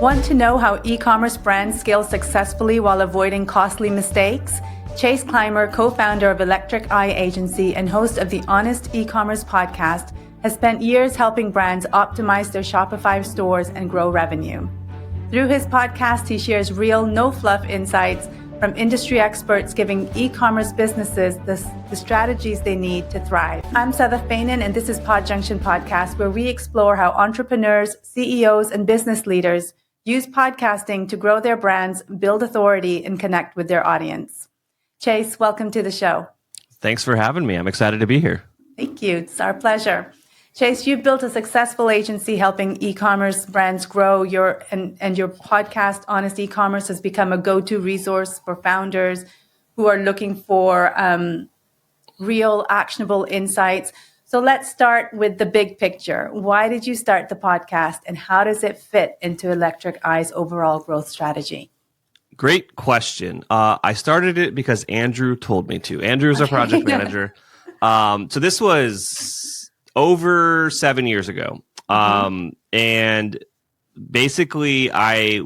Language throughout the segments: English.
Want to know how e-commerce brands scale successfully while avoiding costly mistakes? Chase Clymer, co-founder of Electric Eye Agency and host of the Honest eCommerce podcast, has spent years helping brands optimize their Shopify stores and grow revenue. Through his podcast, he shares real, no-fluff insights from industry experts giving e-commerce businesses the strategies they need to thrive. I'm Sadaf Bainan, and this is PodJunction Podcast, where we explore how entrepreneurs, CEOs, and business leaders use podcasting to grow their brands, build authority, and connect with their audience. Chase, welcome to the show. Thanks for having me. I'm excited to be here. Thank you. It's our pleasure. Chase, you've built a successful agency helping e-commerce brands grow. And your podcast, Honest eCommerce, has become a go-to resource for founders who are looking for real, actionable insights. So let's start with the big picture. Why did you start the podcast, and how does it fit into Electric Eye's overall growth strategy? Great question. I started it because Andrew told me to. Andrew is our project manager. So this was over 7 years ago. And basically I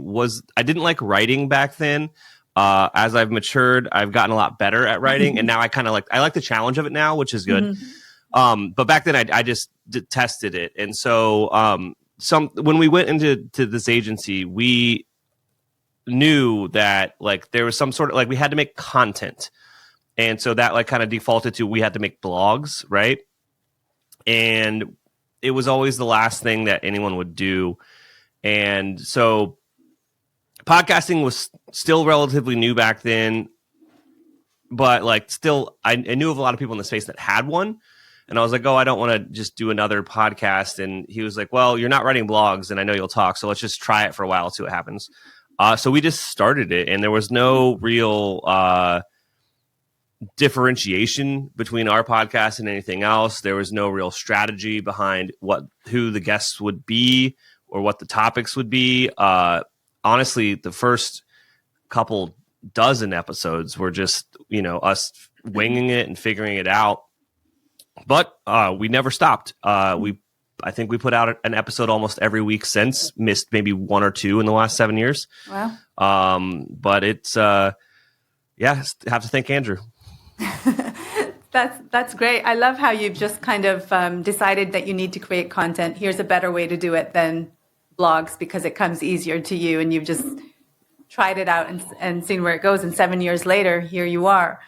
didn't like writing back then. As I've matured, I've gotten a lot better at writing. And now I like the challenge of it now, which is good. But back then I just detested it. And so when we went into this agency, we knew that like there was some sort of like we had to make content. And so that like kind of defaulted to we had to make blogs, right? And it was always the last thing that anyone would do. And so podcasting was still relatively new back then, but like still I knew of a lot of people in the space that had one. And I was like, oh, I don't want to just do another podcast. And he was like, well, you're not writing blogs and I know you'll talk. So let's just try it for a while, see what happens. So we just started it, and there was no real differentiation between our podcast and anything else. There was no real strategy behind who the guests would be or what the topics would be. Honestly, the first couple dozen episodes were just, us winging it and figuring it out. But we never stopped. I think we put out an episode almost every week since, missed maybe one or two in the last 7 years. Wow. But it's, have to thank Andrew. That's great. I love how you've just kind of decided that you need to create content. Here's a better way to do it than blogs because it comes easier to you, and you've just tried it out and seen where it goes. And 7 years later, here you are.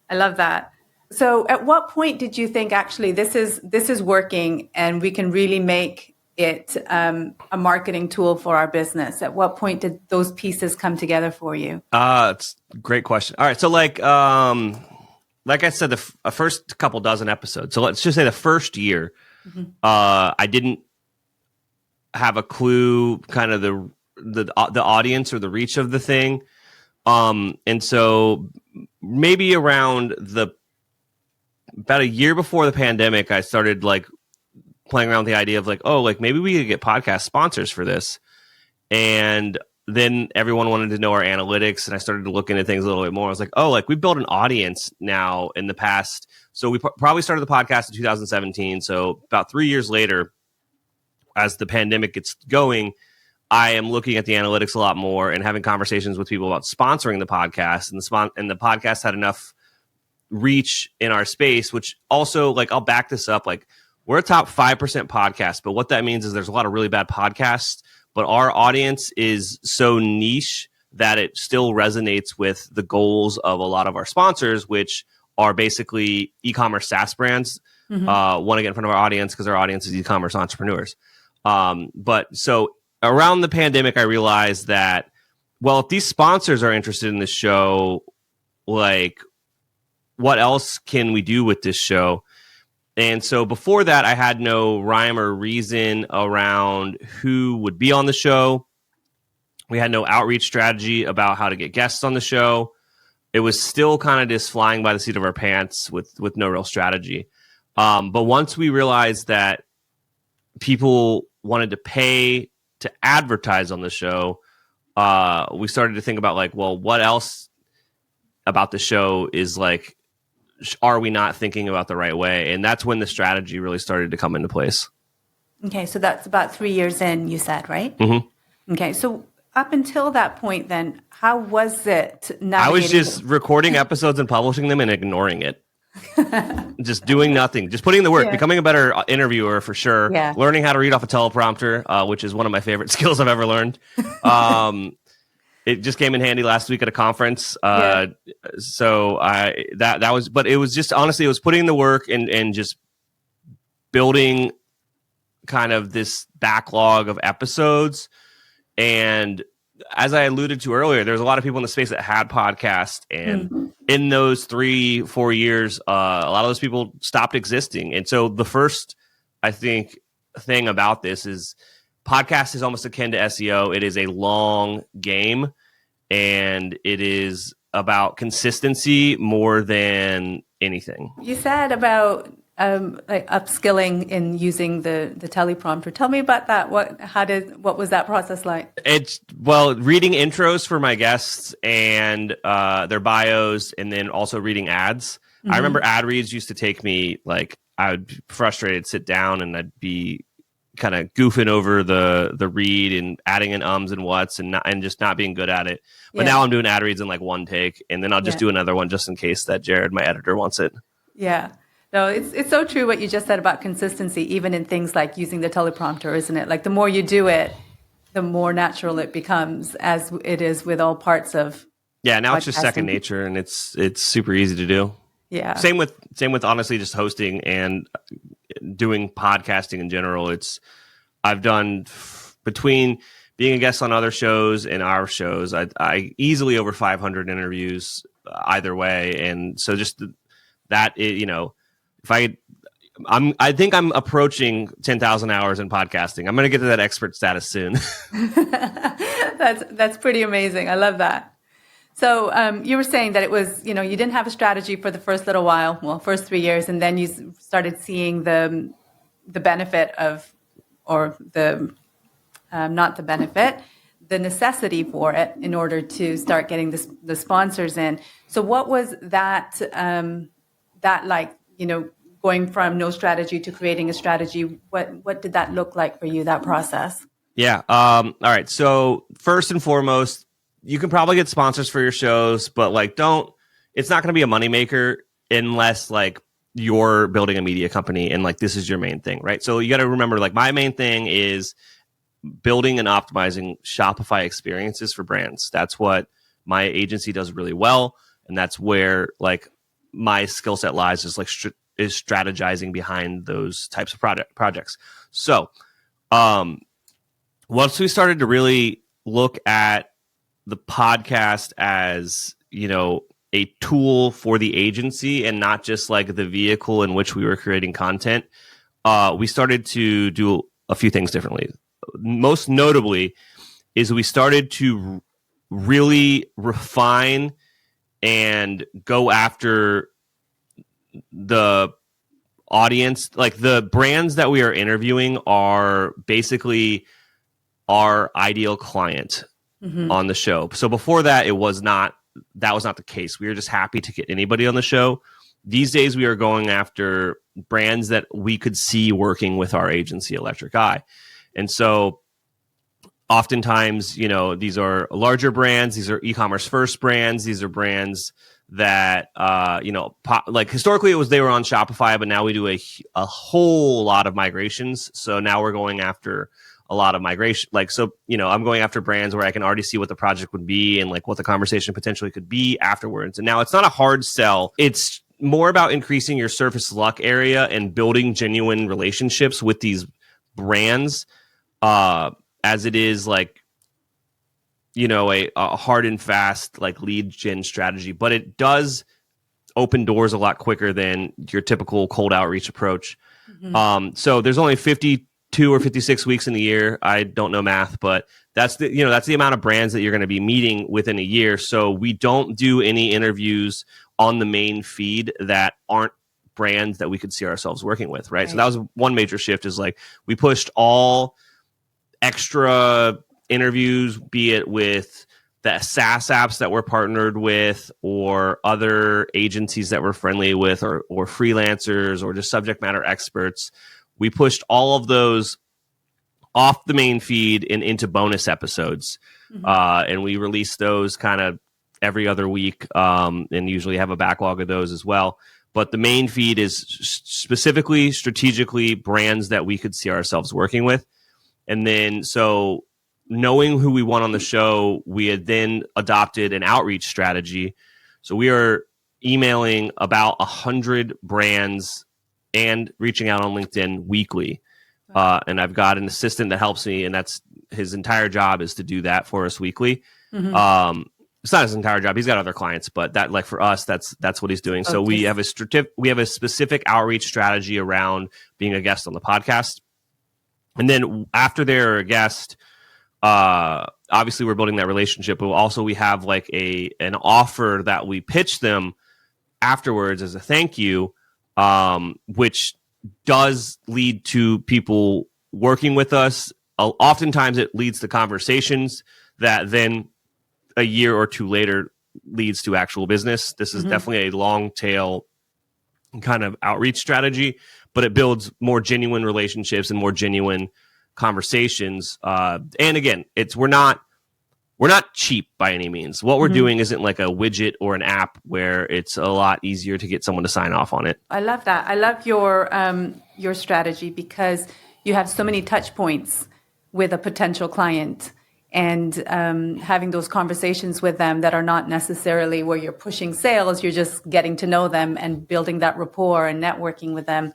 I love that. So at what point did you think actually this is working and we can really make it a marketing tool for our business? At what point did those pieces come together for you? It's a great question. All right. So like I said, the first couple dozen episodes. So let's just say the first year, I didn't have a clue kind of the audience or the reach of the thing. And so maybe around about a year before the pandemic, I started like playing around with the idea of like, oh, like maybe we could get podcast sponsors for this. And then everyone wanted to know our analytics, and I started to look into things a little bit more. I was like, oh, like we built an audience now in the past. So we probably started the podcast in 2017. So about 3 years later, as the pandemic gets going, I am looking at the analytics a lot more and having conversations with people about sponsoring the podcast. And the podcast had enough reach in our space, which also, like, I'll back this up. Like, we're a top 5% podcast, but what that means is there's a lot of really bad podcasts, but our audience is so niche that it still resonates with the goals of a lot of our sponsors, which are basically e-commerce SaaS brands. Want to get in front of our audience because our audience is e-commerce entrepreneurs. But so around the pandemic, I realized that, well, if these sponsors are interested in this show, like, what else can we do with this show? And so before that, I had no rhyme or reason around who would be on the show. We had no outreach strategy about how to get guests on the show. It was still kind of just flying by the seat of our pants with no real strategy. But once we realized that people wanted to pay to advertise on the show, we started to think about like, well, what else about the show is like, are we not thinking about the right way? And that's when the strategy really started to come into place. Okay, so that's about 3 years in, you said, right? Mm-hmm. Okay, so up until that point, then, how was it navigating? I was just recording episodes and publishing them and ignoring it. Just doing nothing, just putting in the work, becoming a better interviewer for sure. Yeah. Learning how to read off a teleprompter, which is one of my favorite skills I've ever learned. It just came in handy last week at a conference. So that was, but it was just, honestly, it was putting in the work and just building kind of this backlog of episodes. And as I alluded to earlier, there's a lot of people in the space that had podcasts, and in those 3-4 years, a lot of those people stopped existing. And so the first, I think, thing about this is podcast is almost akin to SEO. It is a long game, and it is about consistency more than anything. You said about like upskilling in using the teleprompter. Tell me about that. What was that process like? Reading intros for my guests and their bios, and then also reading ads. I remember ad reads used to take me, like, I would be frustrated, sit down, and I'd be kind of goofing over the read and adding in ums and whats and just not being good at it. But now I'm doing ad reads in like one take, and then I'll just do another one just in case that Jared, my editor, wants it. Yeah. No, it's so true what you just said about consistency, even in things like using the teleprompter, isn't it? Like, the more you do it, the more natural it becomes, as it is with all parts of. Yeah, now it's just second nature, and it's super easy to do. Yeah. Same with honestly just hosting and doing podcasting in general. I've done, between being a guest on other shows and our shows, I easily over 500 interviews either way, and so just that, I think I'm approaching 10,000 hours in podcasting. I'm going to get to that expert status soon. That's pretty amazing. I love that. So you were saying that it was, you didn't have a strategy for the first little while, first 3 years, and then you started seeing the benefit of, or the, not the benefit, the necessity for it in order to start getting the sponsors in. So what was that, like, going from no strategy to creating a strategy? What did that look like for you, that process? Yeah. All right. So first and foremost, you can probably get sponsors for your shows, but it's not going to be a moneymaker unless like you're building a media company and like this is your main thing, right? So you got to remember, like, my main thing is building and optimizing Shopify experiences for brands. That's what my agency does really well, and that's where like my skill set lies, is like is strategizing behind those types of projects. So once we started to really look at the podcast as, a tool for the agency and not just like the vehicle in which we were creating content, we started to do a few things differently. Most notably is we started to really refine and go after the audience. Like, the brands that we are interviewing are basically our ideal client on the show. So before that, that was not the case. We were just happy to get anybody on the show. These days, we are going after brands that we could see working with our agency, Electric Eye. And so oftentimes, these are larger brands. These are e-commerce first brands. These are brands that, like historically they were on Shopify, but now we do a whole lot of migrations. So now we're going after a lot of migration. Like, so, I'm going after brands where I can already see what the project would be and like what the conversation potentially could be afterwards. And now it's not a hard sell. It's more about increasing your surface luck area and building genuine relationships with these brands, as it is like, a hard and fast like lead gen strategy, but it does open doors a lot quicker than your typical cold outreach approach. So there's only 52 or 56 weeks in the year. I don't know math, but that's the amount of brands that you're going to be meeting within a year. So we don't do any interviews on the main feed that aren't brands that we could see ourselves working with, right? So that was one major shift, is like we pushed all extra interviews, be it with the SaaS apps that we're partnered with or other agencies that we're friendly with or freelancers or just subject matter experts. We pushed all of those off the main feed and into bonus episodes. And we release those kind of every other week, and usually have a backlog of those as well. But the main feed is specifically, strategically brands that we could see ourselves working with. And then, so knowing who we want on the show, we had then adopted an outreach strategy. So we are emailing about 100 brands and reaching out on LinkedIn weekly. And I've got an assistant that helps me, and that's his entire job is to do that for us weekly. It's not his entire job. He's got other clients, but that, like, for us, that's what he's doing. So we have a specific outreach strategy around being a guest on the podcast. And then after they're a guest, obviously we're building that relationship, but also we have like an offer that we pitch them afterwards as a thank you, which does lead to people working with us. Oftentimes it leads to conversations that then a year or two later leads to actual business. This is definitely a long tail kind of outreach strategy, but it builds more genuine relationships and more genuine conversations. And again, we're not cheap by any means. What we're doing isn't like a widget or an app where it's a lot easier to get someone to sign off on it. I love that. I love your strategy because you have so many touch points with a potential client, and having those conversations with them that are not necessarily where you're pushing sales, you're just getting to know them and building that rapport and networking with them.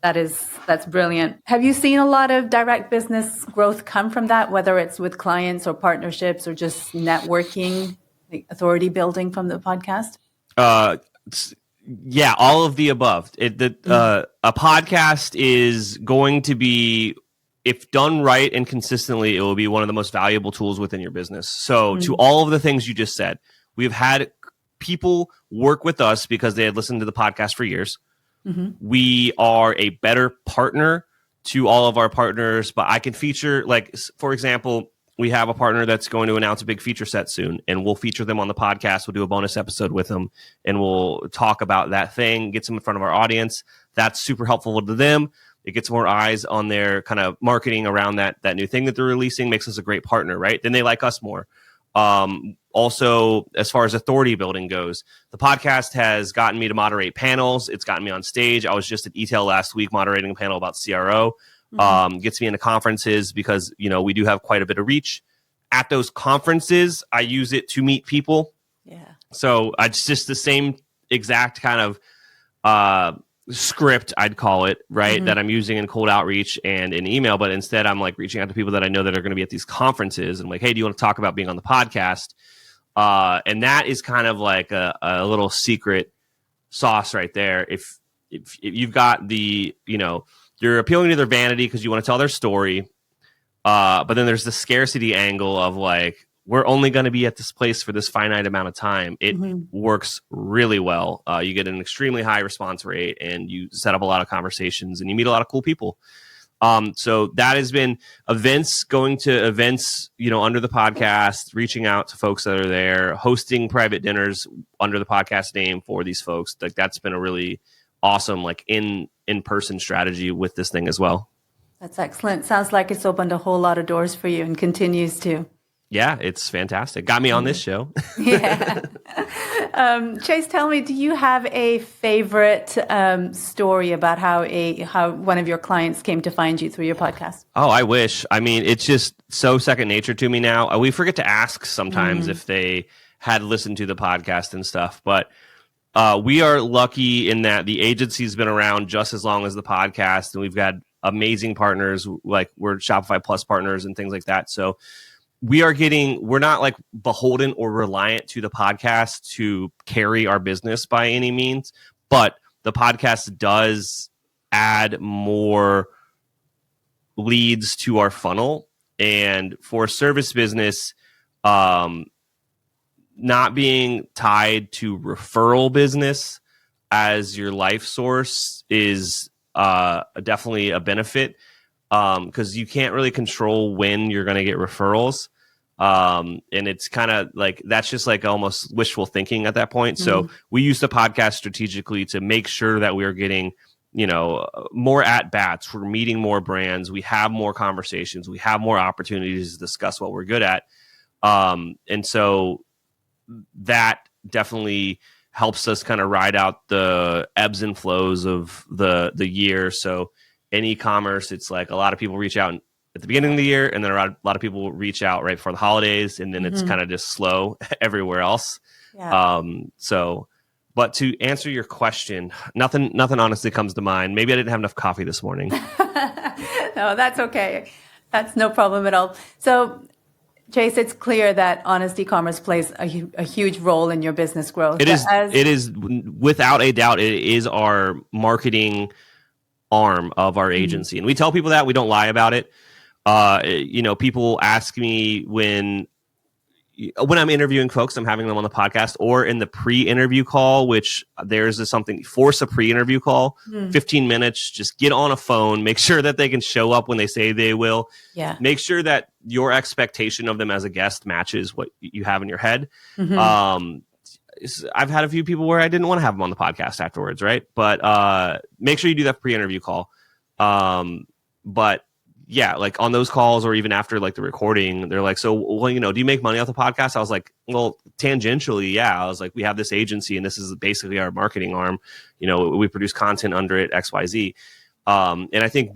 That's brilliant. Have you seen a lot of direct business growth come from that, whether it's with clients or partnerships or just networking, like authority building from the podcast? Yeah, all of the above. A podcast is going to be, if done right and consistently, it will be one of the most valuable tools within your business. So to all of the things you just said, we've had people work with us because they had listened to the podcast for years. We are a better partner to all of our partners, but I can feature, like, for example, we have a partner that's going to announce a big feature set soon, and we'll feature them on the podcast. We'll do a bonus episode with them, and we'll talk about that thing, get them in front of our audience. That's super helpful to them. It gets more eyes on their kind of marketing around that new thing that they're releasing, makes us a great partner, right? Then they like us more. Also, as far as authority building goes, the podcast has gotten me to moderate panels. It's gotten me on stage. I was just at eTail last week moderating a panel about CRO. Gets me into conferences because, we do have quite a bit of reach. At those conferences, I use it to meet people. Yeah. So it's just the same exact kind of script, I'd call it, right, that I'm using in cold outreach and in email, but instead I'm like reaching out to people that I know that are going to be at these conferences and like, hey, do you want to talk about being on the podcast? And that is kind of like a little secret sauce right there. If you've got you're appealing to their vanity because you want to tell their story, but then there's the scarcity angle of like, we're only going to be at this place for this finite amount of time. It works really well. You get an extremely high response rate, and you set up a lot of conversations, and you meet a lot of cool people. So that has been going to events, under the podcast, reaching out to folks that are there, hosting private dinners under the podcast name for these folks. Like, that's been a really awesome, like, in-person strategy with this thing as well. That's excellent. Sounds like it's opened a whole lot of doors for you and continues to. Yeah, it's fantastic. Got me on this show. Yeah. Chase, tell me, do you have a favorite story about how one of your clients came to find you through your podcast? Oh, I wish. I mean, it's just so second nature to me now. We forget to ask sometimes if they had listened to the podcast and stuff, but we are lucky in that the agency's been around just as long as the podcast, and we've got amazing partners, like we're Shopify Plus partners and things like that. So we're not like beholden or reliant to the podcast to carry our business by any means, but the podcast does add more leads to our funnel. And for a service business, not being tied to referral business as your life source is definitely a benefit. Because you can't really control when you're going to get referrals. And it's kind of like, that's just like almost wishful thinking at that point. So we use the podcast strategically to make sure that we are getting more at bats. We're meeting more brands. We have more conversations. We have more opportunities to discuss what we're good at. And so that definitely helps us kind of ride out the ebbs and flows of the year. So in e-commerce, it's like a lot of people reach out at the beginning of the year, and then a lot of people reach out right before the holidays, and then it's kind of just slow everywhere else. Yeah. But to answer your question, nothing honestly comes to mind. Maybe I didn't have enough coffee this morning. No, that's okay. That's no problem at all. So, Chase, it's clear that honest e-commerce plays a huge role in your business growth. It is without a doubt. It is our marketing arm of our agency, and we tell people that. We don't lie about it. People ask me when I'm interviewing folks, I'm having them on the podcast or in the pre-interview call, which force a pre-interview call, 15 minutes, just get on a phone, make sure that they can show up when they say they will. Yeah. Make sure that your expectation of them as a guest matches what you have in your head. I've had a few people where I didn't want to have them on the podcast afterwards, right? But make sure you do that pre-interview call. But yeah, like on those calls or even after like the recording, they're like, so, well, do you make money off the podcast? I was like, well, tangentially, yeah. I was like, we have this agency and this is basically our marketing arm. We produce content under it, XYZ. And I think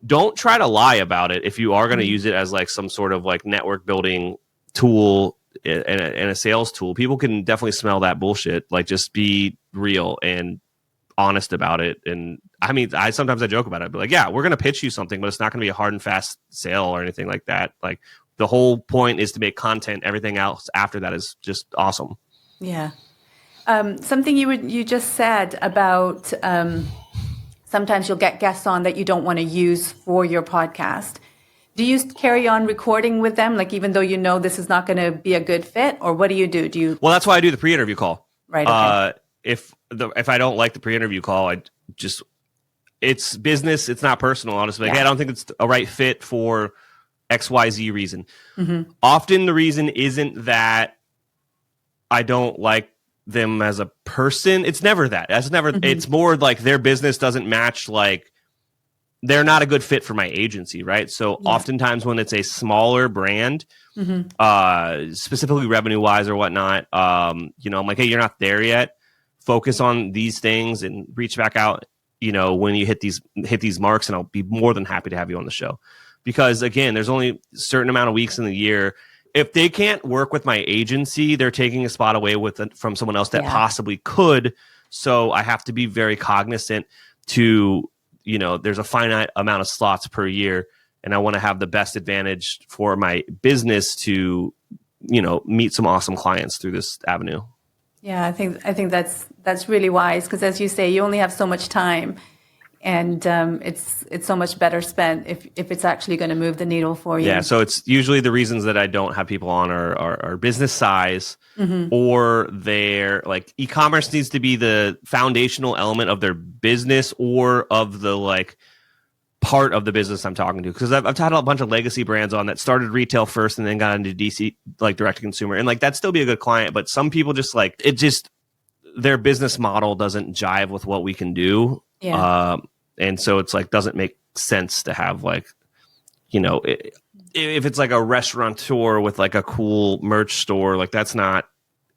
don't try to lie about it if you are going to use it as like some sort of like network building tool and a sales tool. People can definitely smell that bullshit. Like, just be real and honest about it. And I mean, sometimes I joke about it, but like, yeah, we're going to pitch you something, but it's not going to be a hard and fast sale or anything like that. Like, the whole point is to make content. Everything else after that is just awesome. Yeah. Something you just said about sometimes you'll get guests on that you don't want to use for your podcast. Do you carry on recording with them, like even though this is not going to be a good fit, or what do you do? Well, that's why I do the pre-interview call. Right. Okay. If I don't like the pre-interview call, it's business. It's not personal. I'll just be like, hey, I don't think it's a right fit for XYZ reason. Often the reason isn't that I don't like them as a person. It's never that. It's more like their business doesn't match, like they're not a good fit for my agency, right? So oftentimes when it's a smaller brand, specifically revenue wise or whatnot, I'm like, hey, you're not there yet. Focus on these things and reach back out, when you hit these marks, and I'll be more than happy to have you on the show. Because again, there's only a certain amount of weeks in the year. If they can't work with my agency, they're taking a spot away from someone else that possibly could. So I have to be very cognizant to, there's a finite amount of slots per year, and I want to have the best advantage for my business to, meet some awesome clients through this avenue. Yeah, I think that's really wise, because as you say, you only have so much time, and it's so much better spent if it's actually going to move the needle for you. Yeah, so it's usually the reasons that I don't have people on are business size, or their like e-commerce needs to be the foundational element of their business or of the like part of the business I'm talking to. Because I've had a bunch of legacy brands on that started retail first and then got into DC, like direct to consumer, and like that'd still be a good client. But some people just like it, just their business model doesn't jive with what we can do. Yeah. And so it's like doesn't make sense to have like, if it's like a restaurateur with like a cool merch store, like that's not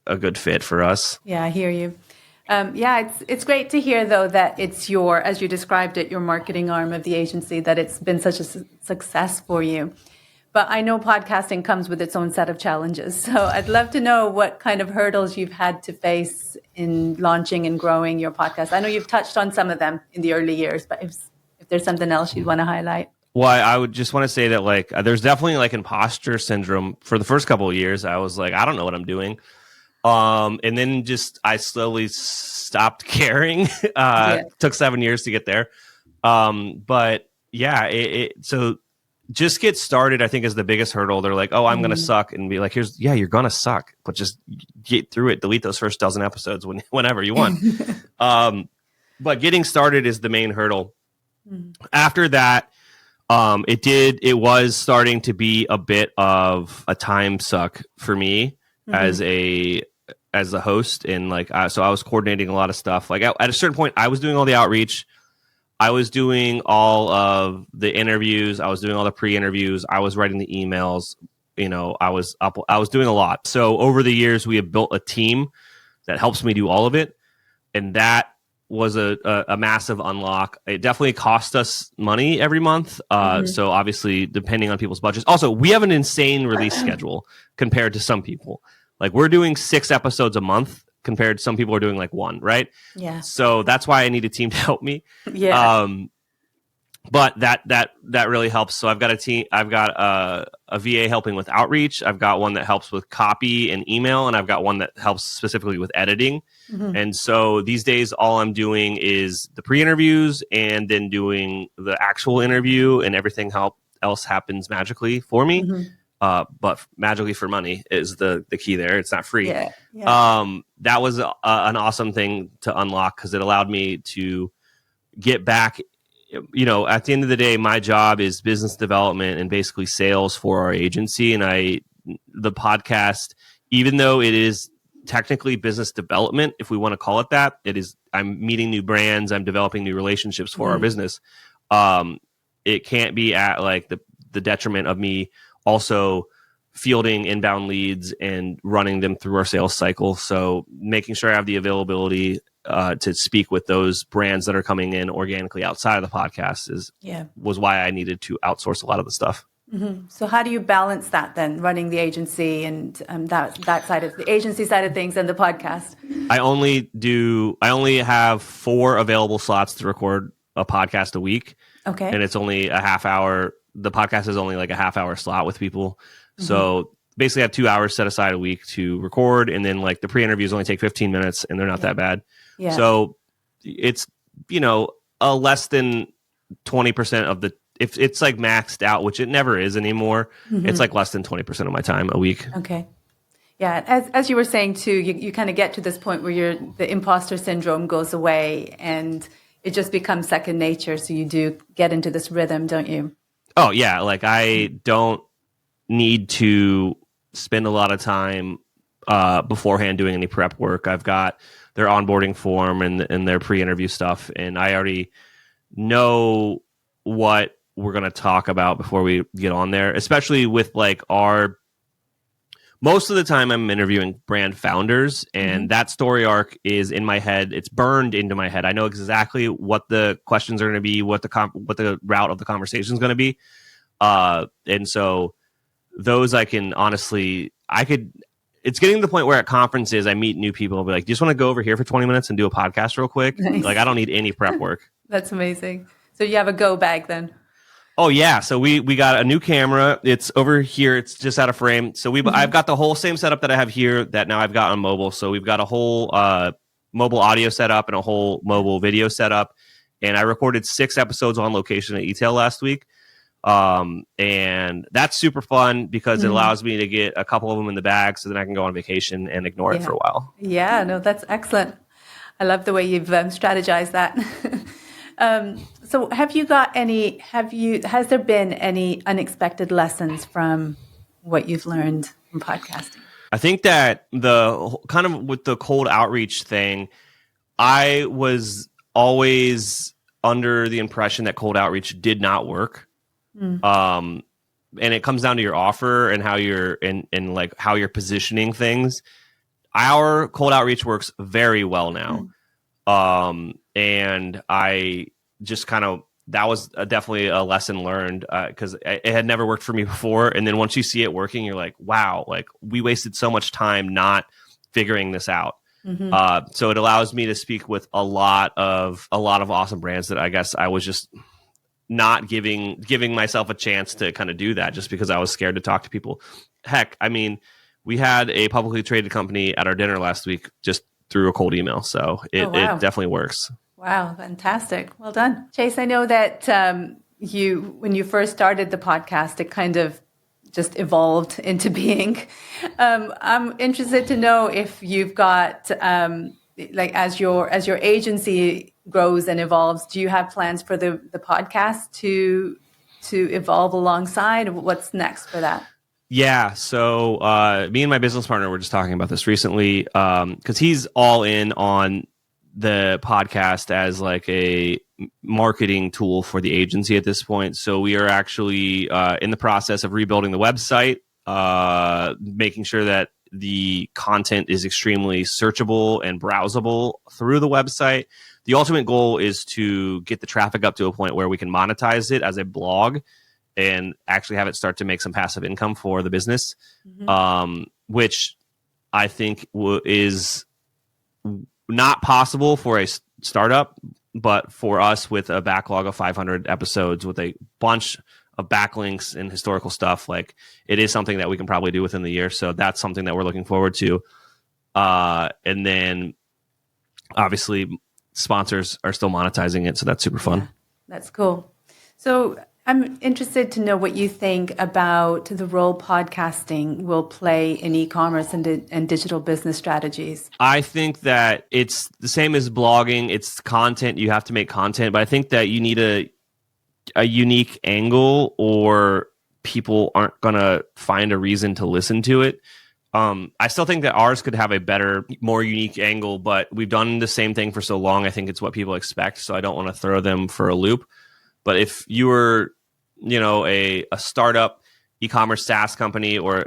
a good fit for us. Yeah, I hear you. It's great to hear though that it's as you described it, your marketing arm of the agency, that it's been such a success for you. But I know podcasting comes with its own set of challenges. So I'd love to know what kind of hurdles you've had to face in launching and growing your podcast. I know you've touched on some of them in the early years, but if there's something else you'd want to highlight. Well, I would just want to say that like there's definitely like imposter syndrome. For the first couple of years, I was like, I don't know what I'm doing. And then I slowly stopped caring. Took 7 years to get there. But yeah, so just get started, I think, is the biggest hurdle. They're like, oh, I'm going to suck, and be like, you're going to suck, but just get through it. Delete those first dozen episodes whenever you want. But getting started is the main hurdle. After that, it was starting to be a bit of a time suck for me as as the host, and like so I was coordinating a lot of stuff. Like at a certain point, I was doing all the outreach. I was doing all of the interviews. I was doing all the pre-interviews. I was writing the emails. I was doing a lot. So over the years, we have built a team that helps me do all of it. And that was a massive unlock. It definitely cost us money every month. So obviously, depending on people's budgets. Also, we have an insane release schedule compared to some people. Like we're doing 6 episodes a month compared to some people are doing like 1, right? Yeah. So that's why I need a team to help me. Yeah. But that really helps. So I've got a team. I've got a VA helping with outreach. I've got one that helps with copy and email, and I've got one that helps specifically with editing. And so these days, all I'm doing is the pre-interviews and then doing the actual interview, and everything else happens magically for me. But magically for money is the key there. It's not free. Yeah. That was an awesome thing to unlock because it allowed me to get back. At the end of the day, my job is business development and basically sales for our agency. And the podcast, even though it is technically business development, if we want to call it that, I'm meeting new brands, I'm developing new relationships for our business. It can't be at like the detriment of me also fielding inbound leads and running them through our sales cycle. So making sure I have the availability to speak with those brands that are coming in organically outside of the podcast was why I needed to outsource a lot of the stuff. So how do you balance that then, running the agency and that side of the agency side of things and the podcast? I only have 4 available slots to record a podcast a week. Okay. And it's only a half hour. The podcast is only like a half hour slot with people. So basically I have 2 hours set aside a week to record. And then like the pre-interviews only take 15 minutes and they're not that bad. Yeah. So it's, a less than 20% of the, if it's like maxed out, which it never is anymore, it's like less than 20% of my time a week. Okay. Yeah. As you were saying too, you kind of get to this point where the imposter syndrome goes away and it just becomes second nature. So you do get into this rhythm, don't you? Oh yeah. Like I don't need to spend a lot of time beforehand doing any prep work. I've got their onboarding form and their pre-interview stuff, and I already know what we're going to talk about before we get on there, especially with like most of the time I'm interviewing brand founders, and that story arc is in my head. It's burned into my head. I know exactly what the questions are going to be, what the route of the conversation is going to be. And so those it's getting to the point where at conferences I meet new people. I'll be like, do you just want to go over here for 20 minutes and do a podcast real quick? Nice. Like, I don't need any prep work. That's amazing. So you have a go bag then? Oh yeah. So we got a new camera. It's over here. It's just out of frame. So I've got the whole same setup that I have here that now I've got on mobile. So we've got a whole mobile audio setup and a whole mobile video setup. And I recorded 6 episodes on location at eTail last week. And that's super fun because it allows me to get a couple of them in the bag so then I can go on vacation and ignore it for a while. Yeah, no, that's excellent. I love the way you've strategized that. So has there been any unexpected lessons from what you've learned from podcasting? I think that the kind of with the cold outreach thing, I was always under the impression that cold outreach did not work. And it comes down to your offer and how you're like how you're positioning things. Our cold outreach works very well now. And I just that was definitely a lesson learned because it had never worked for me before. And then once you see it working, you're like, wow, like we wasted so much time not figuring this out. So it allows me to speak with a lot of awesome brands that I guess I was just not giving myself a chance to kind of do that just because I was scared to talk to people. Heck, I mean, we had a publicly traded company at our dinner last week just through a cold email. So it definitely works. Wow. Fantastic. Well done. Chase, I know that when you first started the podcast, it kind of just evolved into being. I'm interested to know if you've got, as your agency grows and evolves, do you have plans for the podcast to evolve alongside? What's next for that? Yeah. So me and my business partner were just talking about this recently because he's all in on the podcast as like a marketing tool for the agency at this point. So we are actually in the process of rebuilding the website, making sure that the content is extremely searchable and browsable through the website. The ultimate goal is to get the traffic up to a point where we can monetize it as a blog and actually have it start to make some passive income for the business, which I think is not possible for a startup, but for us with a backlog of 500 episodes with a bunch of backlinks and historical stuff, like it is something that we can probably do within the year. So that's something that we're looking forward to. And then obviously sponsors are still monetizing it. So that's super fun. Yeah, that's cool. So I'm interested to know what you think about the role podcasting will play in e-commerce and digital business strategies. I think that it's the same as blogging. It's content. You have to make content, but I think that you need a unique angle or people aren't going to find a reason to listen to it. I still think that ours could have a better, more unique angle, but we've done the same thing for so long. I think it's what people expect. So I don't want to throw them for a loop. But if you were, a startup e-commerce SaaS company, or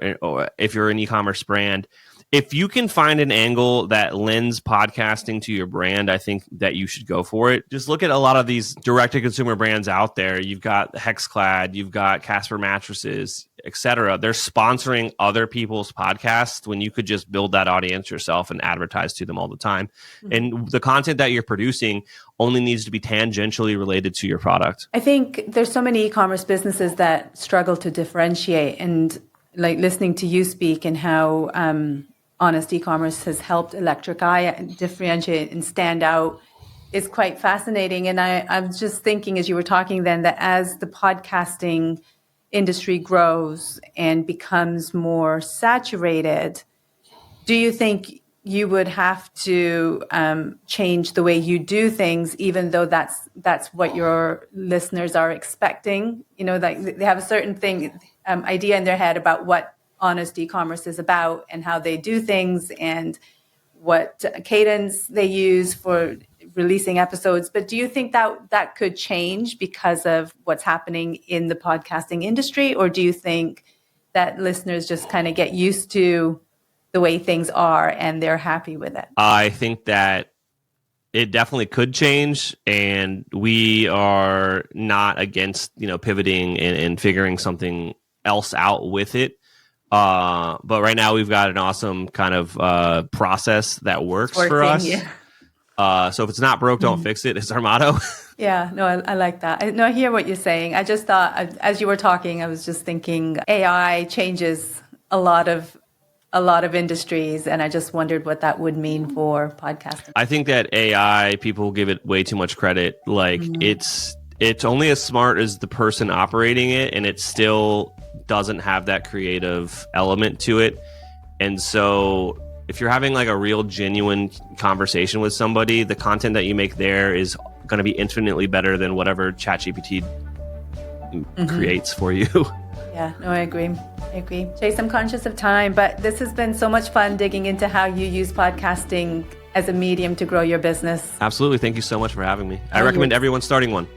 if you're an e-commerce brand, if you can find an angle that lends podcasting to your brand, I think that you should go for it. Just look at a lot of these direct-to-consumer brands out there. You've got Hexclad, you've got Casper Mattresses, etc. They're sponsoring other people's podcasts when you could just build that audience yourself and advertise to them all the time. Mm-hmm. And the content that you're producing only needs to be tangentially related to your product. I think there's so many e-commerce businesses that struggle to differentiate, and like listening to you speak and how Honest e-commerce has helped Electric Eye differentiate and stand out is quite fascinating. And I'm just thinking as you were talking then that as the podcasting industry grows and becomes more saturated, do you think you would have to change the way you do things, even though that's what your listeners are expecting? Like they have a certain idea in their head about what Honest e-commerce is about and how they do things and what cadence they use for releasing episodes. But do you think that could change because of what's happening in the podcasting industry? Or do you think that listeners just kind of get used to the way things are and they're happy with it? I think that it definitely could change, and we are not against, pivoting and figuring something else out with it. But right now we've got an awesome kind of process that works for us. Yeah. So if it's not broke, don't fix it. It's our motto. Yeah, no, I like that. I hear what you're saying. I just thought, as you were talking, I was just thinking AI changes a lot of industries, and I just wondered what that would mean for podcasting. I think that AI, people give it way too much credit. Like it's only as smart as the person operating it, and it still doesn't have that creative element to it. And so if you're having like a real genuine conversation with somebody, the content that you make there is going to be infinitely better than whatever ChatGPT creates for you. Yeah, no, I agree. Chase, I'm conscious of time, but this has been so much fun digging into how you use podcasting as a medium to grow your business. Absolutely. Thank you so much for having me. I recommend everyone starting one.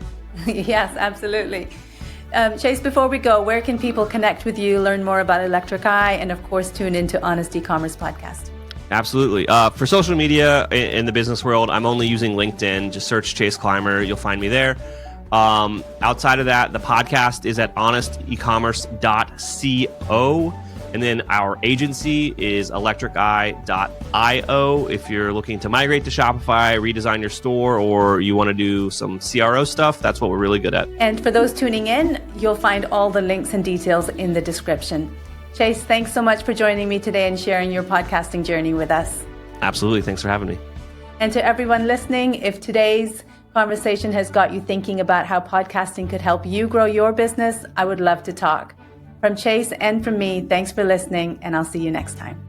Yes, absolutely. Chase, before we go, where can people connect with you, learn more about Electric Eye, and of course, tune into Honest e-commerce podcast? Absolutely. For social media in the business world, I'm only using LinkedIn. Just search Chase Clymer. You'll find me there. Outside of that, the podcast is at honestecommerce.co. And then our agency is electriceye.io. If you're looking to migrate to Shopify, redesign your store, or you want to do some CRO stuff, that's what we're really good at. And for those tuning in, you'll find all the links and details in the description. Chase, thanks so much for joining me today and sharing your podcasting journey with us. Absolutely. Thanks for having me. And to everyone listening, if today's conversation has got you thinking about how podcasting could help you grow your business, I would love to talk. From Chase and from me, thanks for listening, and I'll see you next time.